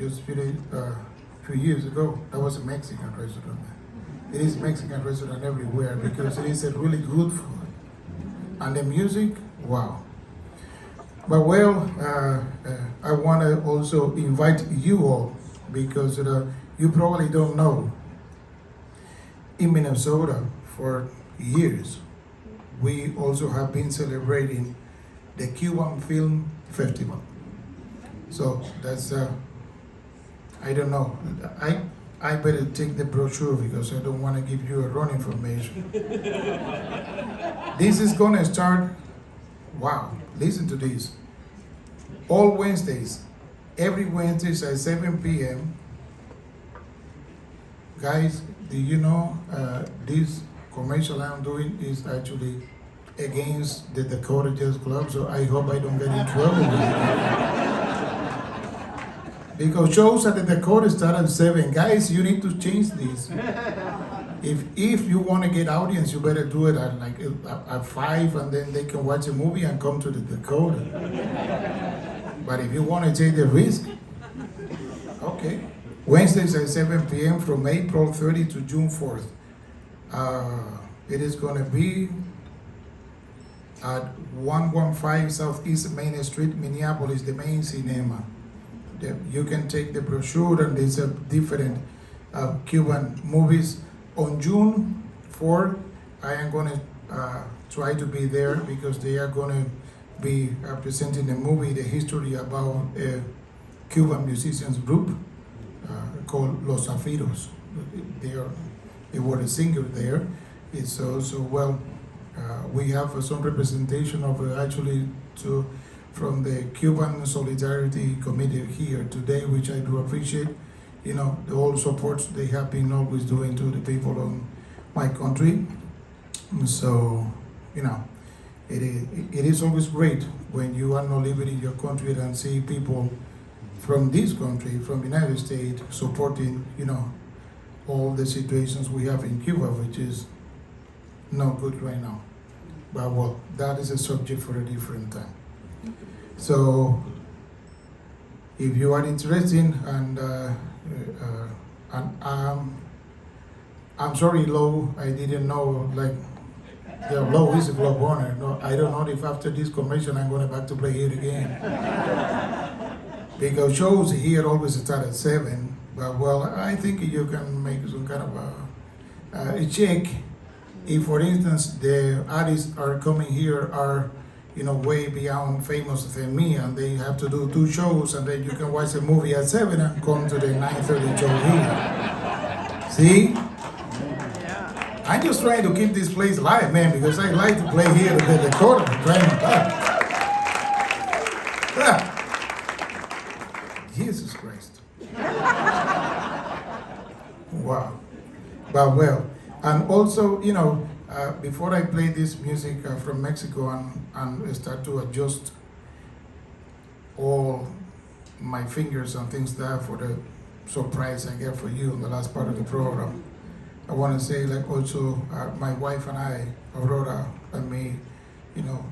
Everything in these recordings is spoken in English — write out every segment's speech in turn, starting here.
just few years ago. That was a Mexican restaurant. It is Mexican restaurant everywhere because it is a really good food. And the music, wow. But well, I want to also invite you all because you probably don't know. In Minnesota, for years, we also have been celebrating the Cuban Film Festival. So that's, I don't know. I better take the brochure because I don't want to give you a wrong information. This is going to start, wow, listen to this. All Wednesdays, every Wednesdays at 7 p.m. Guys, do you know this commercial I'm doing is actually against the Dakota Jazz Club, so I hope I don't get in trouble with it. Because shows at the Dakota start at 7. Guys, you need to change this. If you want to get audience, you better do it at like at 5, and then they can watch a movie and come to the Dakota. But if you want to take the risk, okay. Wednesdays at 7 p.m. from April 30 to June 4th. It is going to be at 115 Southeast Main Street, Minneapolis, the main cinema. You can take the brochure, and there's a different Cuban movies. On June 4th, I am going to try to be there because they are going to be presenting a movie, the history about a Cuban musicians group called Los Zafiros. They were a singer there. It's also, well, we have some representation of actually from the Cuban Solidarity Committee here today, which I do appreciate. You know, the whole supports they have been always doing to the people of my country. So, you know, it is always great when you are not living in your country and see people from this country, from the United States, supporting, you know, all the situations we have in Cuba, which is not good right now. But well, that is a subject for a different time. So, if you are interested, and I'm sorry, Lo, I didn't know, like, yeah, Lo is a club owner. No, I don't know if after this commercial I'm going back to play here again. Because shows here always start at 7, but well, I think you can make some kind of a check. If, for instance, the artists are coming here are, you know, way beyond famous than me, and they have to do 2 shows, and then you can watch a movie at 7 and come to the 9:30 show here. See? Yeah. I'm just trying to keep this place live, man, because I like to play here at the Dakota. Jesus Christ. Wow. But well, and also, you know, before I play this music from Mexico and start to adjust all my fingers and things there for the surprise I get for you in the last part of the program, I want to say, like, also my wife and I, Aurora and me, you know,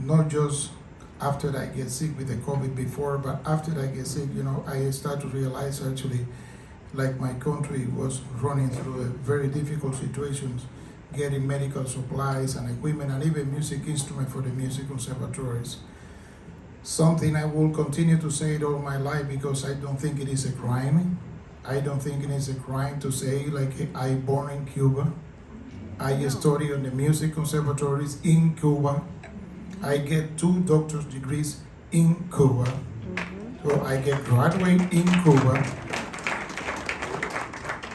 not just after I get sick with the COVID before, but after I get sick, you know, I start to realize actually, like, my country was running through a very difficult situations, getting medical supplies and equipment and even music instruments for the music conservatories. Something I will continue to say it all my life because I don't think it is a crime. I don't think it is a crime to say, like, I born in Cuba. I study on the music conservatories in Cuba. I get 2 doctor's degrees in Cuba. So I get graduate in Cuba.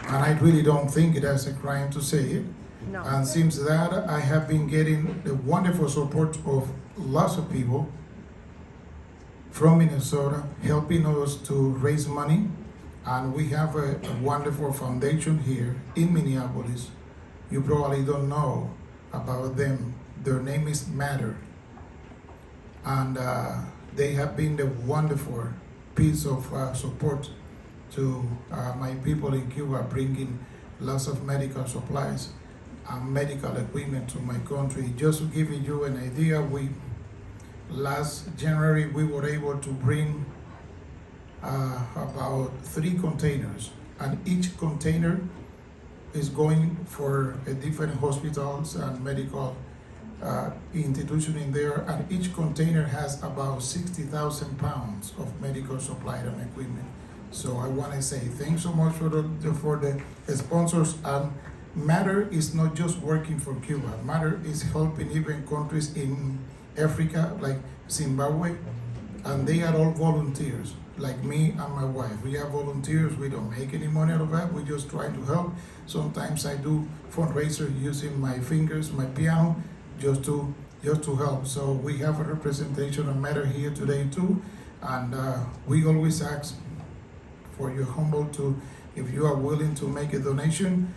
And I really don't think it is a crime to say it. No. And since that, I have been getting the wonderful support of lots of people from Minnesota helping us to raise money. And we have a wonderful foundation here in Minneapolis. You probably don't know about them. Their name is Matter. And they have been the wonderful piece of support to my people in Cuba, bringing lots of medical supplies and medical equipment to my country. Just to give you an idea, last January we were able to bring about 3 containers, and each container is going for a different hospitals and medical institution in there, and each container has about 60,000 pounds of medical supply and equipment. So I want to say thanks so much for the sponsors. And Matter is not just working for Cuba. Matter is helping even countries in Africa like Zimbabwe, and they are all volunteers. Like me and my wife, we are volunteers. We don't make any money out of that. We just try to help. Sometimes I do fundraiser using my fingers, my piano, just to help. So we have a representation of Matter here today too, and we always ask for your humble to, if you are willing to make a donation,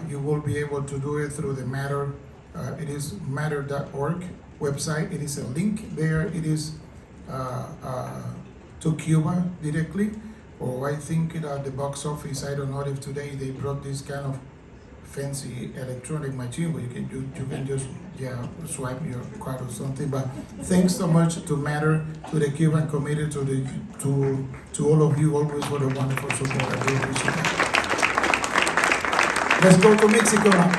you will be able to do it through the Matter. It is matter.org website. It is a link there. It is to Cuba directly, or I think at the box office. I don't know if today they brought this kind of fancy electronic machine where you can just swipe your card or something. But thanks so much to Matter, to the Cuban committee, to all of you always for the wonderful support. I do appreciate it. Let's go to Mexico now.